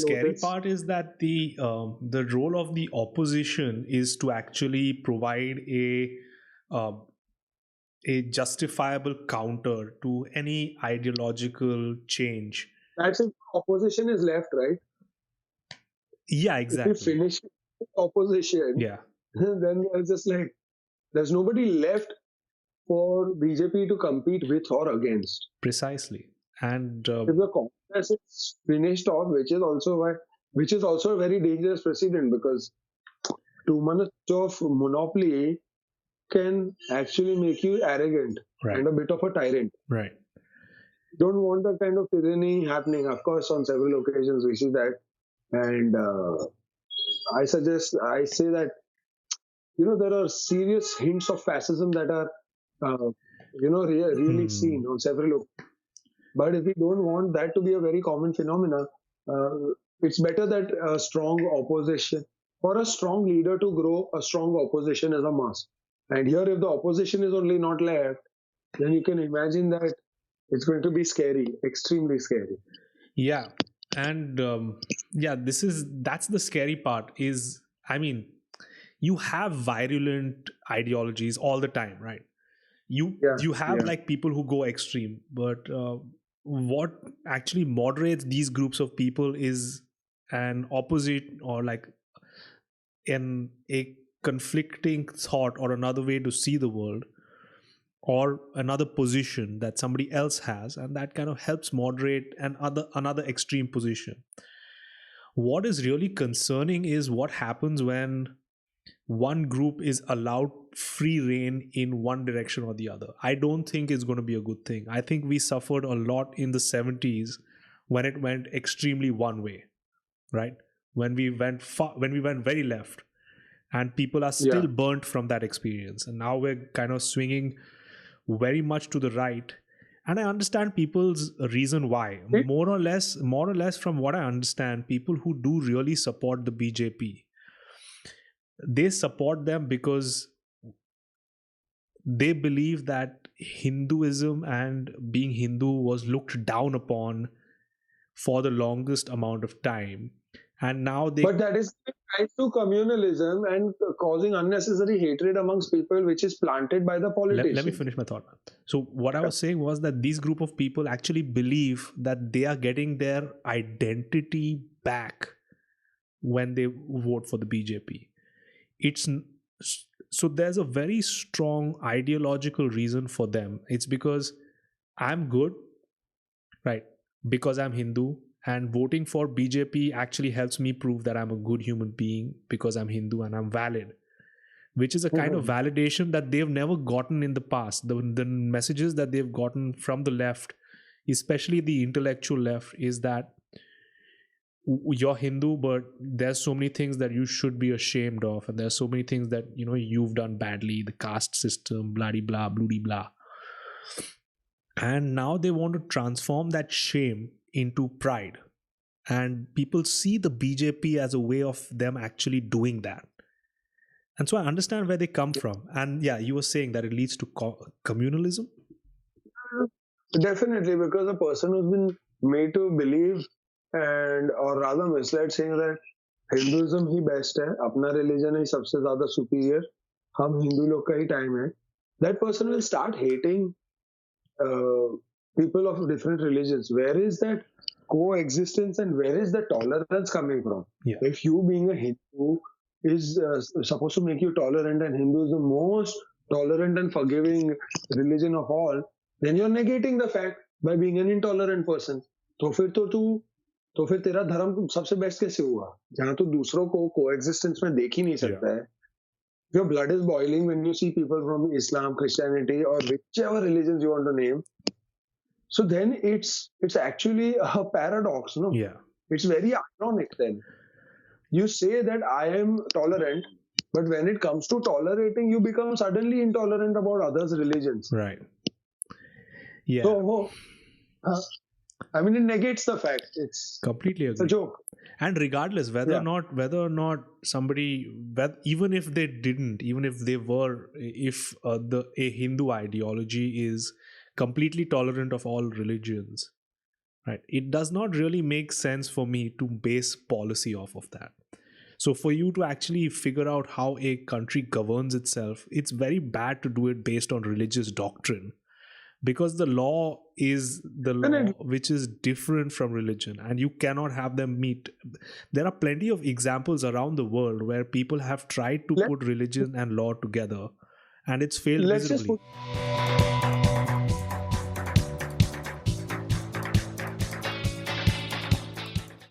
scary notice. part is that the role of the opposition is to actually provide uh, a justifiable counter to any ideological change. That's if opposition is left, right? Yeah, If we exactly. finish opposition, Yeah, then there's just like there's nobody left for BJP to compete with or against. precisely. And If the Congress is finished off, which is also a very dangerous precedent because too much of monopoly can actually make you arrogant right, and a bit of a tyrant. right. Don't want that kind of tyranny happening. Of course, on several occasions we see that, and I say that there are serious hints of fascism that are really Hmm. seen on several occasions. But if we don't want that to be a very common phenomena, uh, it's better that a strong opposition, for a strong leader to grow, a strong opposition is a must. And here, if the opposition is only not left, then you can imagine that it's going to be scary, extremely scary. Yeah, and yeah, that's the scary part. Is I mean, you have virulent ideologies all the time, right? Yeah, You have yeah, like people who go extreme, but what actually moderates these groups of people is an opposite, or like an a conflicting thought, or another way to see the world, or another position that somebody else has, and that kind of helps moderate another extreme position. What is really concerning is what happens when one group is allowed free reign in one direction or the other. I don't think it's going to be a good thing. I think we suffered a lot in the 70s when it went extremely one way, right? When we went very left, and people are yeah. still burnt from that experience, and now we're kind of swinging very much to the right. And I understand people's reason why. It, More or less from what I understand, people who do really support the BJP, they support them because they believe that Hinduism and being Hindu was looked down upon for the longest amount of time. And now but they that is tied to communalism and causing unnecessary hatred amongst people, which is planted by the let me politicians. finish my thought. So what I Yeah. was saying was that these group of people actually believe that they are getting their identity back when they vote for the BJP. It's so there's a very strong ideological reason for them. It's because I'm good, right? Because I'm Hindu, and voting for BJP actually helps me prove that I'm a good human being because I'm Hindu and I'm valid, which is a kind of Mhm. validation that they've never gotten in the past. The messages that they've gotten from the left, especially the intellectual left, is that you're Hindu, but there's so many things that you should be ashamed of, and there's so many things that you've done badly, the caste system, blah blah bloody blah. And now they want to transform that shame into pride, and people see the BJP as a way of them actually doing that. And so I understand where they come from. And yeah, you were saying that it leads to communalism. Definitely, because a person who's been made to believe and or rather misled saying that Hinduism he best है अपना religion ही सबसे ज्यादा superior हम हिंदू लोग का ही time है that person will start hating people of different religions. Where is that coexistence and where is the tolerance coming from? Yeah. If you being a Hindu is supposed to make you tolerant, and Hindu is the most tolerant and forgiving religion of all, then you're negating the fact by being an intolerant person. तो फिर तो तू तो फिर तेरा धर्म सबसे best कैसे हुआ जहां तू दूसरों को कोएग्जिस्टेंस में देख ही नहीं Yeah. सकता है. Your blood is boiling when you see people from Islam, Christianity, or whichever religions you want to name. So then it's actually a paradox, no? Yeah. It's very ironic then. You say that I am tolerant, but when it comes to tolerating, you become suddenly intolerant about others' religions. Right. Yeah. So, I mean, it negates the fact. Completely It's a agree. joke. And regardless Yeah. whether or not somebody, even if they didn't, even if they were, if the a Hindu ideology is completely tolerant of all religions, right? It does not really make sense for me to base policy off of that. So for you to actually figure out how a country governs itself, it's very bad to do it based on religious doctrine, because the law is the law, Definitely. which is different from religion, and you cannot have them meet. There are plenty of examples around the world where people have tried to Let, put religion and law together, and it's failed let's just miserably. put